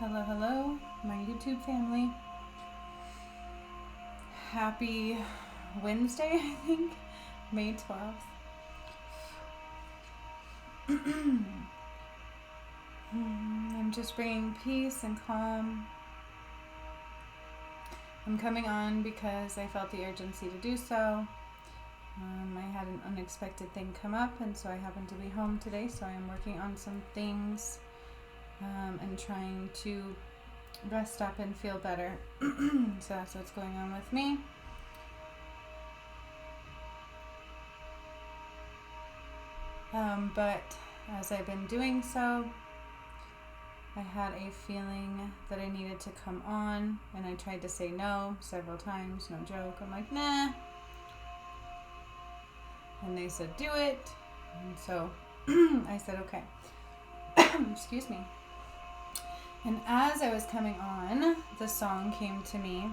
Hello, hello, my YouTube family. Happy Wednesday, I think, May 12th. I'm just bringing peace and calm. I'm coming on because I felt the urgency to do so. I had an unexpected thing come up, and so I happened to be home today, so I am working on some things and trying to rest up and feel better. So that's what's going on with me. But as I've been doing so, I had a feeling that I needed to come on, and I tried to say no several times, no joke. I'm like, nah. And they said, do it. And so I said, okay. Excuse me. And as I was coming on, the song came to me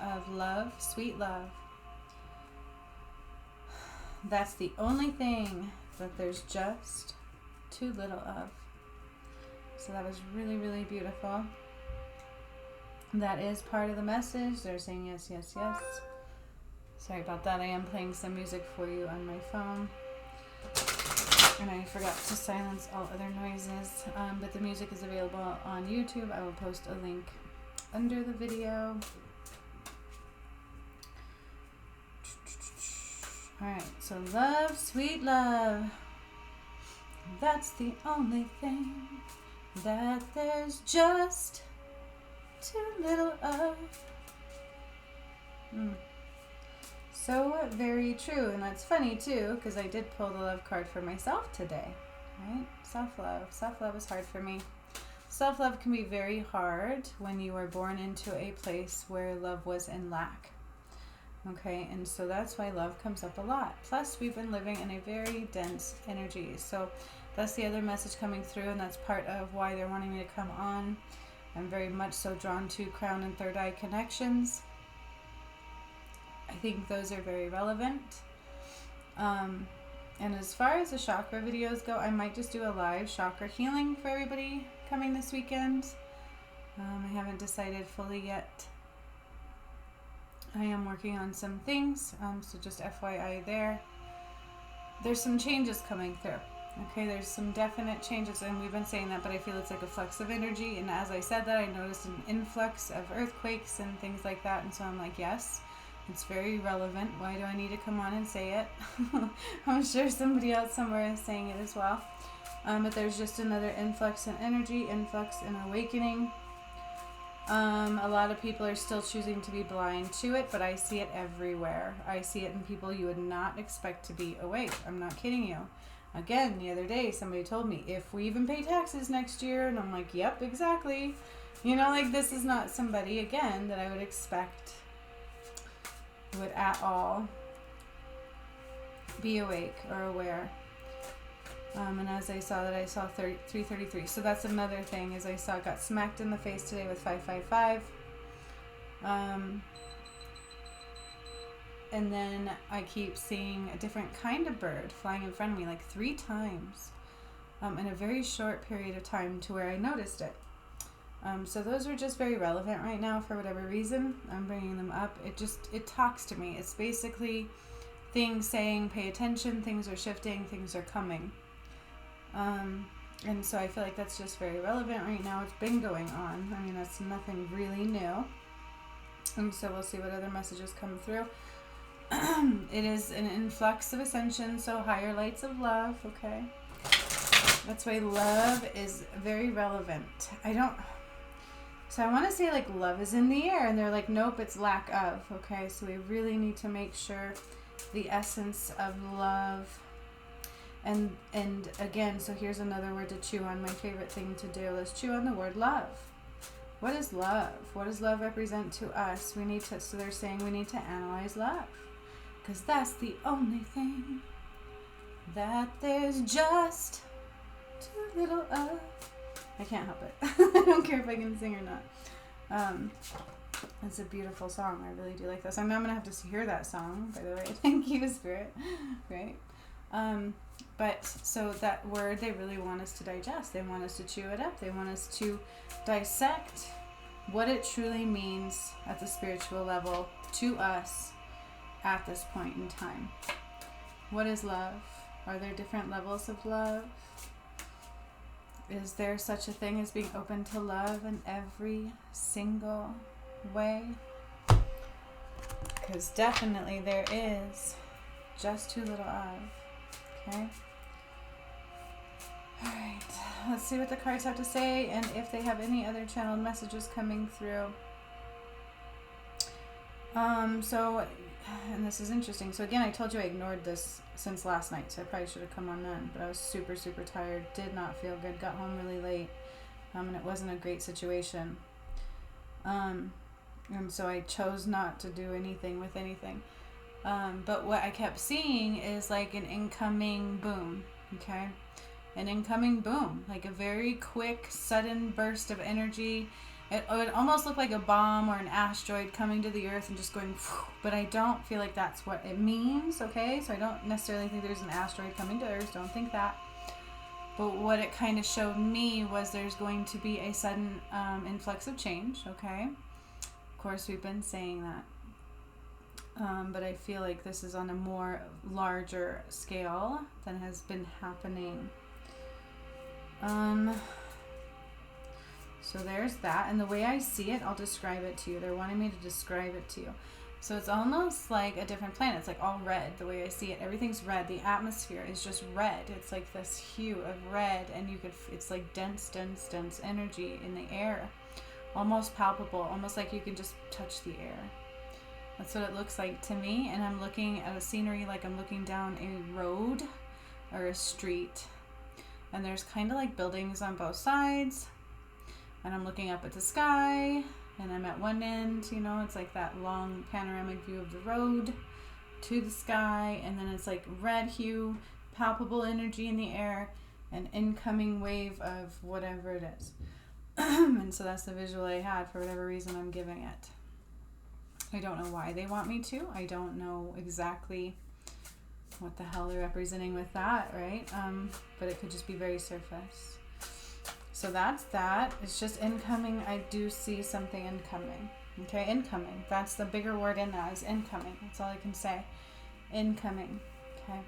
of love, sweet love. That's the only thing that there's just too little of. So that was really, really beautiful. That is part of the message. They're saying yes, yes, yes. Sorry about that. I am playing some music for you on my phone. And I forgot to silence all other noises. But the music is available on YouTube. I will post a link under the video. Alright, so love, sweet love. That's the only thing that there's just too little of. So very true, and that's funny too, because I did pull the love card for myself today, right? Self-love. Self-love is hard for me. Self-love can be very hard when you are born into a place where love was in lack. Okay, and so that's why love comes up a lot. Plus, we've been living in a very dense energy. So that's the other message coming through, and that's part of why they're wanting me to come on. I'm very much so drawn to crown and third eye connections. I think those are very relevant. And as far as the chakra videos go, I might just do a live chakra healing for everybody coming this weekend. I haven't decided fully yet. I am working on some things, so just FYI there. There's some changes coming through. Okay, there's some definite changes, and we've been saying that, but I feel it's like a flux of energy. And as I said that, I noticed an influx of earthquakes and things like that, and so I'm like, yes. It's very relevant. Why do I need to come on and say it? I'm sure somebody else somewhere is saying it as well. But there's just another influx in energy, influx in awakening. A lot of people are still choosing to be blind to it, but I see it everywhere. I see it in people you would not expect to be awake. I'm not kidding you. Again, the other day, somebody told me, if we even pay taxes next year, and I'm like, yep, exactly. You know, like, this is not somebody, again, that I would expect would at all be awake or aware. And as I saw that, I saw 333. So that's another thing, is I got smacked in the face today with 555. And then I keep seeing a different kind of bird flying in front of me like 3 times in a very short period of time, to where I noticed it. So those are just very relevant right now for whatever reason. I'm bringing them up. It talks to me. It's basically things saying, pay attention, things are shifting, things are coming. And so I feel like that's just very relevant right now. It's been going on. I mean, that's nothing really new. And so we'll see what other messages come through. It is an influx of ascension, so higher lights of love, okay? That's why love is very relevant. So I want to say, like, love is in the air, and they're like, nope, it's lack of, okay? So we really need to make sure the essence of love. And again, so here's another word to chew on, my favorite thing to do. Let's chew on the word love. What is love? What does love represent to us? So they're saying we need to analyze love, because that's the only thing that there's just too little of. I can't help it. I don't care if I can sing or not. It's a beautiful song. I really do like that song. I'm going to have to hear that song, by the way. Thank you, Spirit. Right? But so that word, they really want us to digest. They want us to chew it up. They want us to dissect what it truly means at the spiritual level to us at this point in time. What is love? Are there different levels of love? Is there such a thing as being open to love in every single way? Because definitely there is, just too little of. Okay? Alright, let's see what the cards have to say and if they have any other channeled messages coming through. And this is interesting. So again, I told you I ignored this since last night, so I probably should have come on then. But I was super, super tired. Did not feel good. Got home really late. And it wasn't a great situation. And so I chose not to do anything with anything. But what I kept seeing is like an incoming boom. Okay? An incoming boom. Like a very quick, sudden burst of energy. It would almost look like a bomb or an asteroid coming to the earth and just going, phew, but I don't feel like that's what it means, okay? So I don't necessarily think there's an asteroid coming to earth, don't think that. But what it kind of showed me was there's going to be a sudden influx of change, okay? Of course, we've been saying that. But I feel like this is on a more larger scale than has been happening. So there's that, and the way I see it, I'll describe it to you. They're wanting me to describe it to you. So it's almost like a different planet. It's like all red, the way I see it. Everything's red. The atmosphere is just red. It's like this hue of red, and it's like dense energy in the air. Almost palpable, almost like you can just touch the air. That's what it looks like to me, and I'm looking at a scenery like I'm looking down a road or a street. And there's kind of like buildings on both sides. And I'm looking up at the sky, and I'm at one end, you know, it's like that long panoramic view of the road to the sky, and then it's like red hue, palpable energy in the air, an incoming wave of whatever it is. And so that's the visual I had for whatever reason I'm giving it. I don't know why they want me to. I don't know exactly what the hell they're representing with that, right? But it could just be very surface. So that's that. It's just incoming. I do see something incoming. Okay, incoming. That's the bigger word in that is incoming. That's all I can say. Incoming. Okay.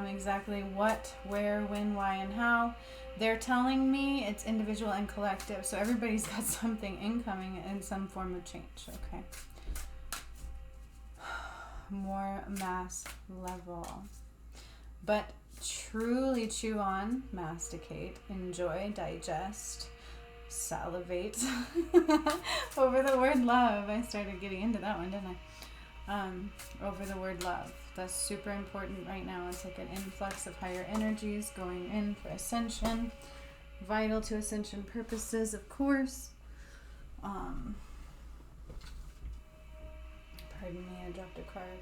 Exactly what, where, when, why, and how. They're telling me it's individual and collective. So everybody's got something incoming in some form of change. Okay. More mass level. But truly chew on, masticate, enjoy, digest, salivate over the word love. I started getting into that one, didn't I? Over the word love. That's super important right now. It's like an influx of higher energies going in for ascension, vital to ascension purposes, of course. Pardon me, I dropped a card.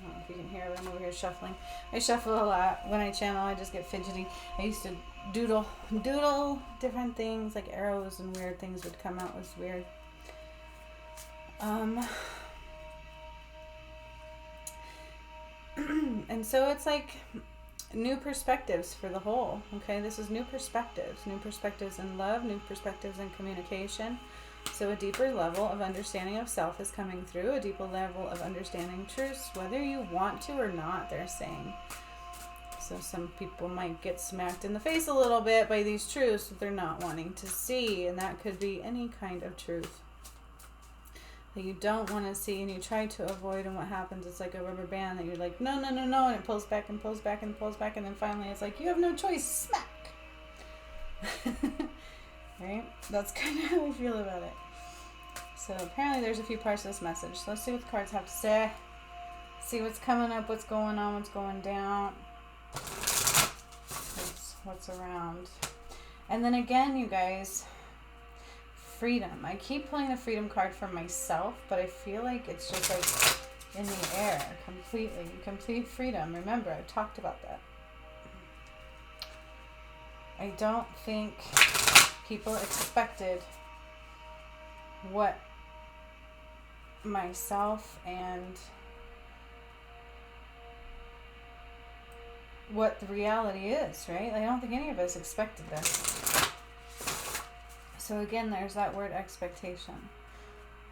I don't know if you can hear it, but I'm over here shuffling. I shuffle a lot. When I channel, I just get fidgety. I used to doodle different things, like arrows and weird things would come out. It was weird. And so it's like new perspectives for the whole. Okay, this is new perspectives in love, new perspectives in communication. So a deeper level of understanding of self is coming through, a deeper level of understanding truths, whether you want to or not, they're saying. So some people might get smacked in the face a little bit by these truths that they're not wanting to see, and that could be any kind of truth that you don't want to see and you try to avoid, and what happens, it's like a rubber band that you're like, no, and it pulls back and pulls back and pulls back, and then finally it's like, you have no choice, smack! Right? That's kind of how I feel about it. So apparently there's a few parts of this message. So let's see what the cards have to say. See what's coming up, what's going on, what's going down. What's around. And then again, you guys, freedom. I keep pulling the freedom card for myself, but I feel like it's just like in the air completely. Complete freedom. Remember, I talked about that. I don't think people expected what myself and what the reality is, right? Like, I don't think any of us expected this. So again, there's that word expectation.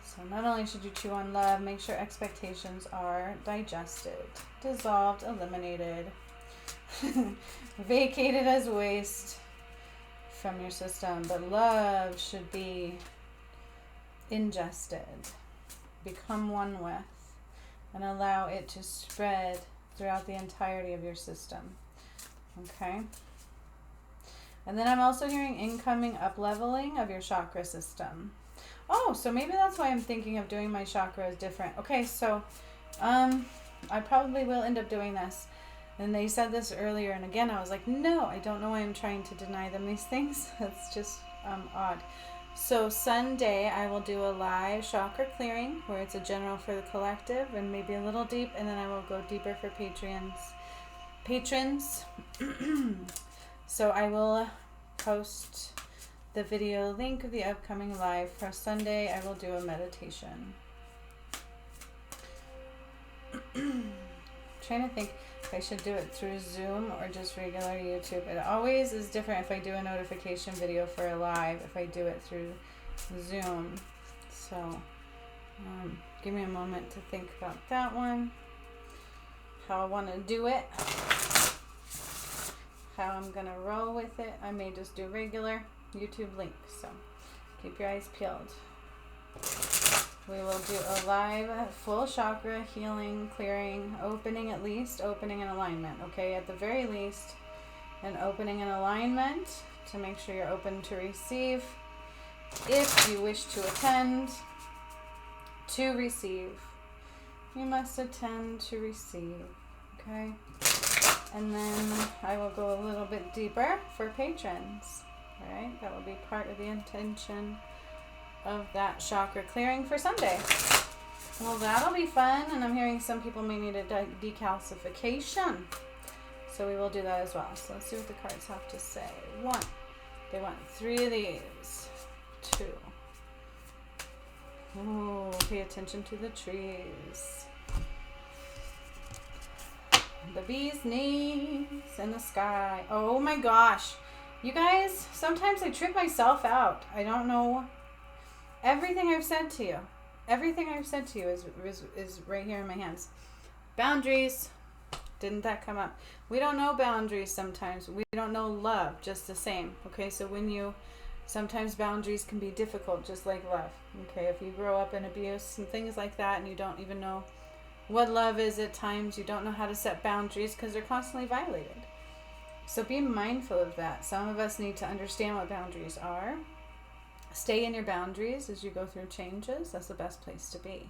So not only should you chew on love, make sure expectations are digested, dissolved, eliminated, vacated as waste from your system, but love should be ingested, become one with, and allow it to spread throughout the entirety of your system. Okay? And then I'm also hearing incoming up-leveling of your chakra system. Oh, so maybe that's why I'm thinking of doing my chakras different. Okay, so I probably will end up doing this. And they said this earlier, and again, I was like, no, I don't know why I'm trying to deny them these things. That's just odd. So Sunday, I will do a live chakra clearing where it's a general for the collective and maybe a little deep, and then I will go deeper for patrons. So I will post the video link of the upcoming live. For Sunday, I will do a meditation. Trying to think if I should do it through Zoom or just regular YouTube. It always is different if I do a notification video for a live, if I do it through Zoom. So give me a moment to think about that one, how I want to do it, how I'm going to roll with it. I may just do regular YouTube link, so keep your eyes peeled. We will do a live full chakra healing, clearing, opening at least, opening and alignment, okay? At the very least, an opening and alignment to make sure you're open to receive. If you wish to attend, to receive. You must attend to receive, okay? And then I will go a little bit deeper for patrons, all right? That will be part of the intention of that chakra clearing for Sunday. Well, that'll be fun, and I'm hearing some people may need a decalcification, so we will do that as well. So let's see what the cards have to say. 1, they want 3 of these. 2, oh, pay attention to the trees, the bee's knees in the sky. Oh my gosh, you guys, sometimes I trip myself out. I don't know. Everything I've said to you is right here in my hands. Boundaries. Didn't that come up? We don't know boundaries sometimes. We don't know love just the same. Okay, so sometimes boundaries can be difficult just like love. Okay, if you grow up in abuse and things like that and you don't even know what love is at times, you don't know how to set boundaries because they're constantly violated. So be mindful of that. Some of us need to understand what boundaries are. Stay in your boundaries as you go through changes. That's the best place to be.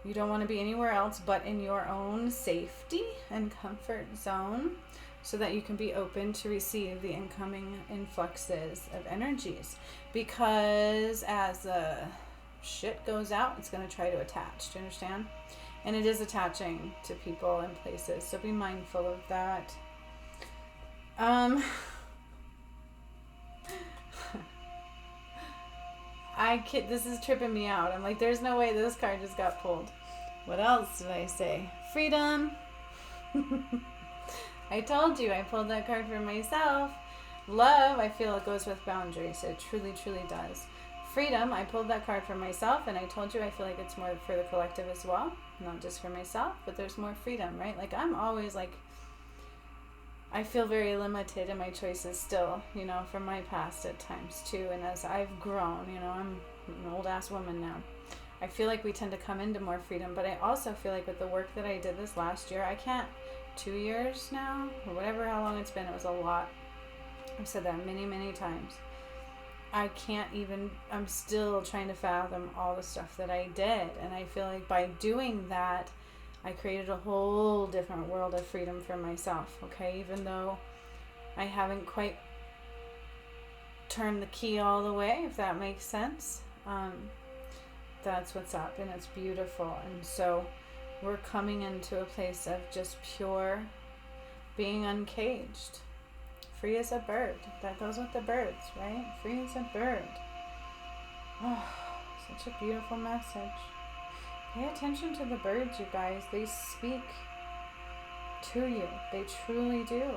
You don't want to be anywhere else but in your own safety and comfort zone so that you can be open to receive the incoming influxes of energies. Because as the shit goes out, it's going to try to attach. Do you understand? And it is attaching to people and places. So be mindful of that. This is tripping me out. I'm like, there's no way this card just got pulled. What else did I say? Freedom. I told you I pulled that card for myself. Love, I feel it goes with boundaries. It truly, truly does. Freedom, I pulled that card for myself, and I told you I feel like it's more for the collective as well. Not just for myself, but there's more freedom, right? Like, I'm always like, I feel very limited in my choices still, from my past at times too. And as I've grown, I'm an old ass woman now. I feel like we tend to come into more freedom, but I also feel like with the work that I did this last year, I can't, 2 years now, or whatever, how long it's been, it was a lot. I've said that many, many times. I can't even, I'm still trying to fathom all the stuff that I did. And I feel like by doing that, I created a whole different world of freedom for myself, okay? Even though I haven't quite turned the key all the way, if that makes sense. That's what's up, and it's beautiful. And so we're coming into a place of just pure being uncaged. Free as a bird. That goes with the birds, right? Free as a bird. Oh, such a beautiful message. Pay attention to the birds, you guys. They speak to you. They truly do.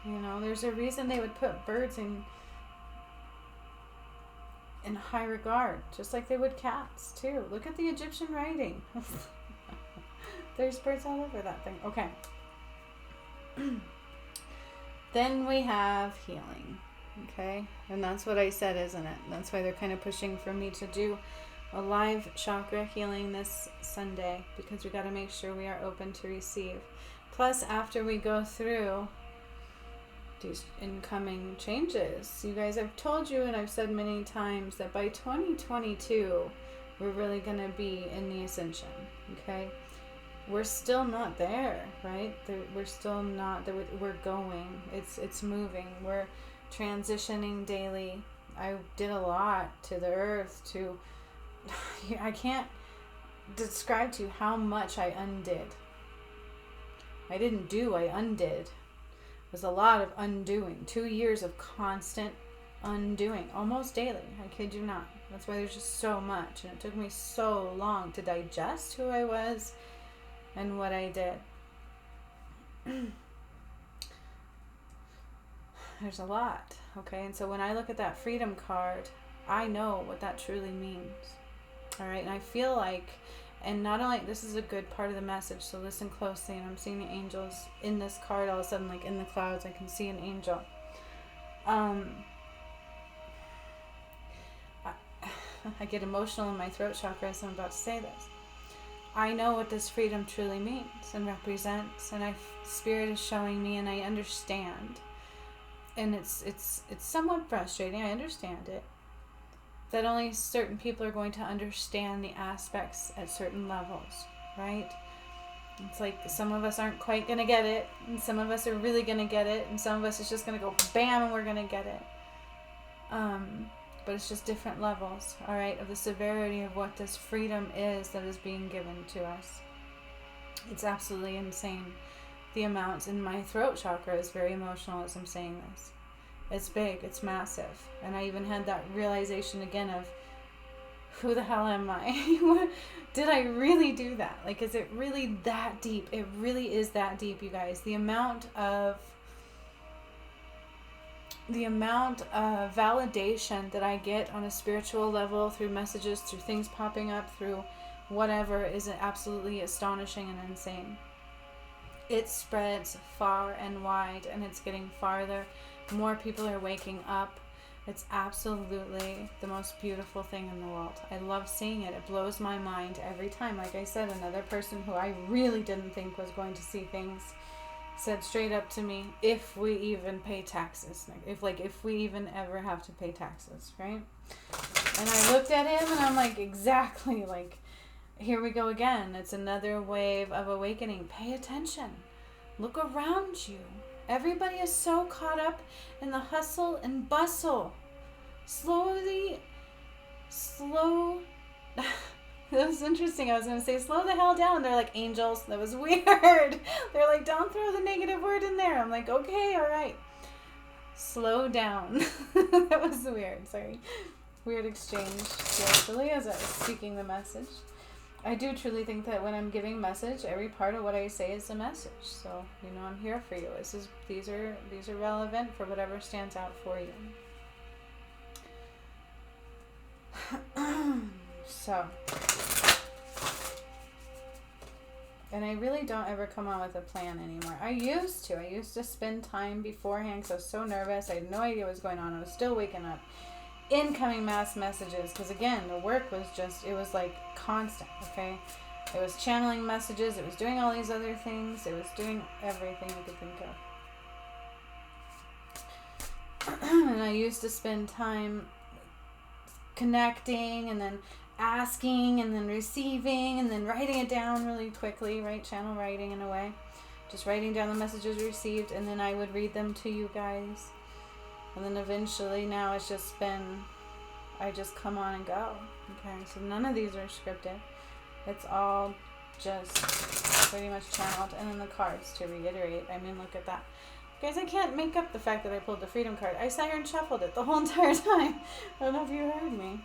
You know, there's a reason they would put birds in high regard, just like they would cats too. Look at the Egyptian writing. There's birds all over that thing. Okay. Then we have healing. Okay? And that's what I said, isn't it? That's why they're kind of pushing for me to do a live chakra healing this Sunday, because we got to make sure we are open to receive. Plus, after we go through these incoming changes, you guys, I've told you and I've said many times that by 2022 we're really going to be in the ascension. Okay? We're still not there, right? We're still not there. We're going. It's moving. We're transitioning daily. I did a lot to the earth to I can't describe to you how much I undid. I didn't do, I undid. It was a lot of undoing. 2 years of constant undoing, almost daily. I kid you not. That's why there's just so much. And it took me so long to digest who I was and what I did. There's a lot, okay? And so when I look at that freedom card, I know what that truly means. All right, and I feel like, and not only, this is a good part of the message, so listen closely, and I'm seeing the angels in this card all of a sudden, like in the clouds, I can see an angel. I get emotional in my throat chakra as I'm about to say this. I know what this freedom truly means and represents, and Spirit is showing me, and I understand. And it's somewhat frustrating, I understand it, that only certain people are going to understand the aspects at certain levels, right? It's like some of us aren't quite going to get it, and some of us are really going to get it, and some of us is just going to go bam and we're going to get it. But it's just different levels, all right, of the severity of what this freedom is that is being given to us. It's absolutely insane. The amounts in my throat chakra is very emotional as I'm saying this. It's big, it's massive. And I even had that realization again of, who the hell am I? Did I really do that? Like, is it really that deep? It really is that deep, you guys. The amount of validation that I get on a spiritual level through messages, through things popping up, through whatever, is absolutely astonishing and insane. It spreads far and wide, and it's getting farther. More people are waking up. It's absolutely the most beautiful thing in the world. I love seeing it. It blows my mind every time. Like I said, another person who I really didn't think was going to see things said straight up to me, if we even pay taxes, if we even ever have to pay taxes, right? And I looked at him and I'm like, exactly, like, here we go again. It's another wave of awakening. Pay attention. Look around you. Everybody is so caught up in the hustle and bustle. Slow. That was interesting. I was going to say, slow the hell down. They're like, angels. That was weird. They're like, don't throw the negative word in there. I'm like, okay, all right. Slow down. That was weird. Sorry. Weird exchange spiritually as I was speaking the message. I do truly think that when I'm giving message, every part of what I say is a message. So, I'm here for you. These are relevant for whatever stands out for you. So, and I really don't ever come on with a plan anymore. I used to spend time beforehand because I was so nervous. I had no idea what was going on. I was still waking up. Incoming mass messages, because again, the work was it was like constant, okay? It was channeling messages, it was doing all these other things, it was doing everything you could think of. And I used to spend time connecting and then asking and then receiving and then writing it down really quickly, right? Channel writing in a way. Just writing down the messages received, and then I would read them to you guys. And then eventually now it's just been, I just come on and go. Okay, so none of these are scripted. It's all just pretty much channeled. And then the cards, to reiterate. I mean, look at that. Guys, I can't make up the fact that I pulled the freedom card. I sat here and shuffled it the whole entire time. I don't know if you heard me.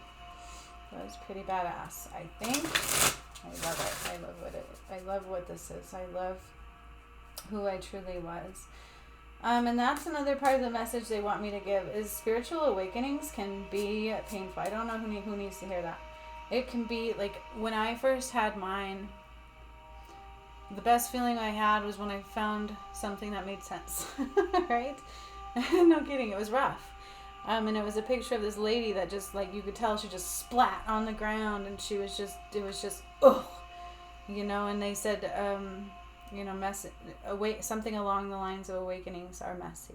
That was pretty badass, I think. I love it. I love what it is. I love what this is. I love who I truly was. And that's another part of the message they want me to give is spiritual awakenings can be painful. I don't know who needs to hear that. It can be like when I first had mine, the best feeling I had was when I found something that made sense, right? No kidding, it was rough. And it was a picture of this lady that just, like, you could tell she just splat on the ground, and it was just, ugh, you know, and they said, you know, something along the lines of awakenings are messy.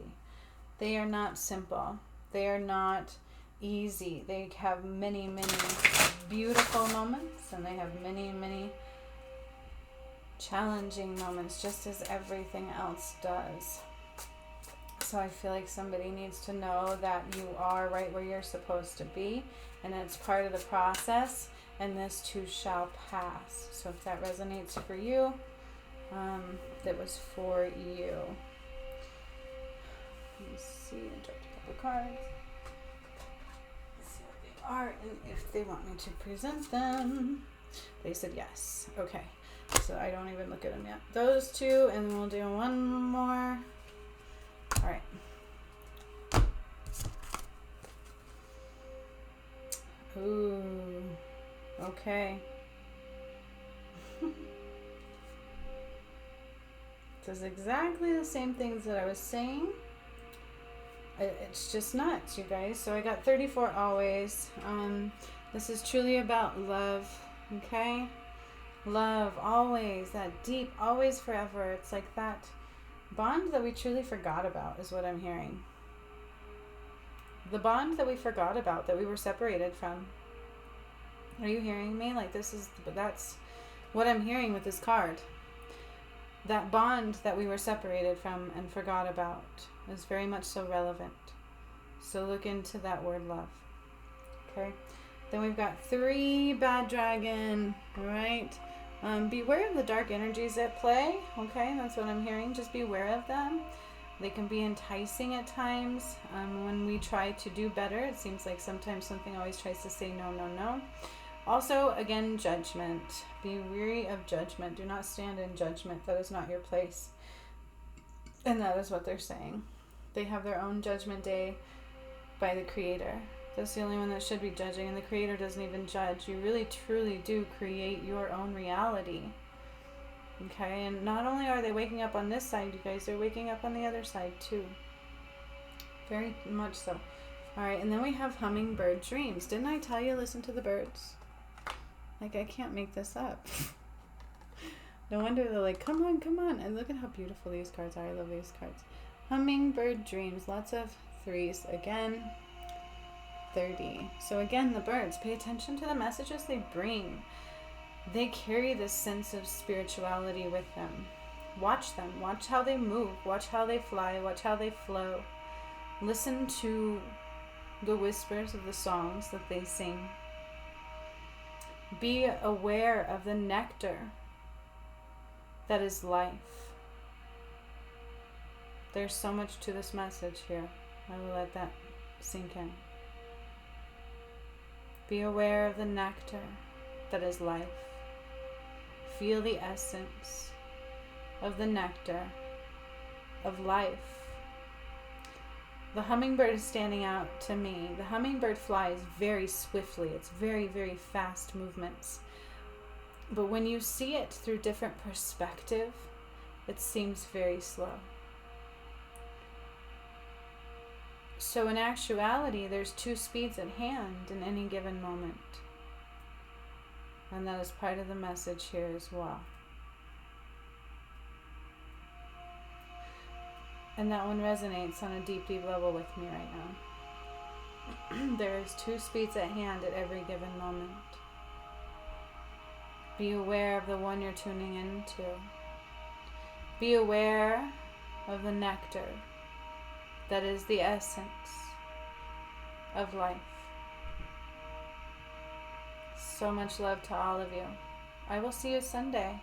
They are not simple. They are not easy. They have many, many beautiful moments, and they have many, many challenging moments, just as everything else does. So I feel like somebody needs to know that you are right where you're supposed to be, and it's part of the process, and this too shall pass. So if that resonates for you, that was for you. Let me see, I dropped a couple cards. Let's see what they are and if they want me to present them. They said yes. Okay. So I don't even look at them yet. Those two, and then we'll do one more. All right. Ooh. Okay. This is exactly the same things that I was saying. It's just nuts, you guys. So I got 34 always. This is truly about love. Okay. Love, always, that deep, always, forever. It's like that bond that we truly forgot about is what I'm hearing. The bond that we forgot about, that we were separated from. Are you hearing me? Like that's what I'm hearing with this card. That bond that we were separated from and forgot about is very much so relevant. So look into that word love. Okay. Then we've got 3 bad dragon, right? Beware of the dark energies at play. Okay, that's what I'm hearing. Just beware of them. They can be enticing at times. When we try to do better, it seems like sometimes something always tries to say no, no, no. Also, again, judgment. Be weary of judgment. Do not stand in judgment. That is not your place. And that is what they're saying. They have their own judgment day by the Creator. That's the only one that should be judging, and the Creator doesn't even judge. You really, truly do create your own reality. Okay, and not only are they waking up on this side, you guys, they're waking up on the other side too. Very much so. Alright, and then we have hummingbird dreams. Didn't I tell you listen to the birds? Like, I can't make this up. No wonder they're like, come on, come on. And look at how beautiful these cards are. I love these cards. Hummingbird dreams. Lots of 3s. Again, 30. So again, the birds, pay attention to the messages they bring. They carry this sense of spirituality with them. Watch them. Watch how they move. Watch how they fly. Watch how they flow. Listen to the whispers of the songs that they sing. Be aware of the nectar that is life. There's so much to this message here. I will let that sink in. Be aware of the nectar that is life. Feel the essence of the nectar of life. The hummingbird is standing out to me. The hummingbird flies very swiftly. It's very, very fast movements. But when you see it through different perspective, it seems very slow. So in actuality, there's 2 speeds at hand in any given moment. And that is part of the message here as well. And that one resonates on a deep, deep level with me right now. There is 2 speeds at hand at every given moment. Be aware of the one you're tuning into. Be aware of the nectar that is the essence of life. So much love to all of you. I will see you Sunday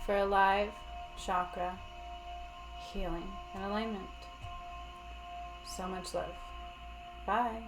for a live chakra healing and alignment. So much love. Bye.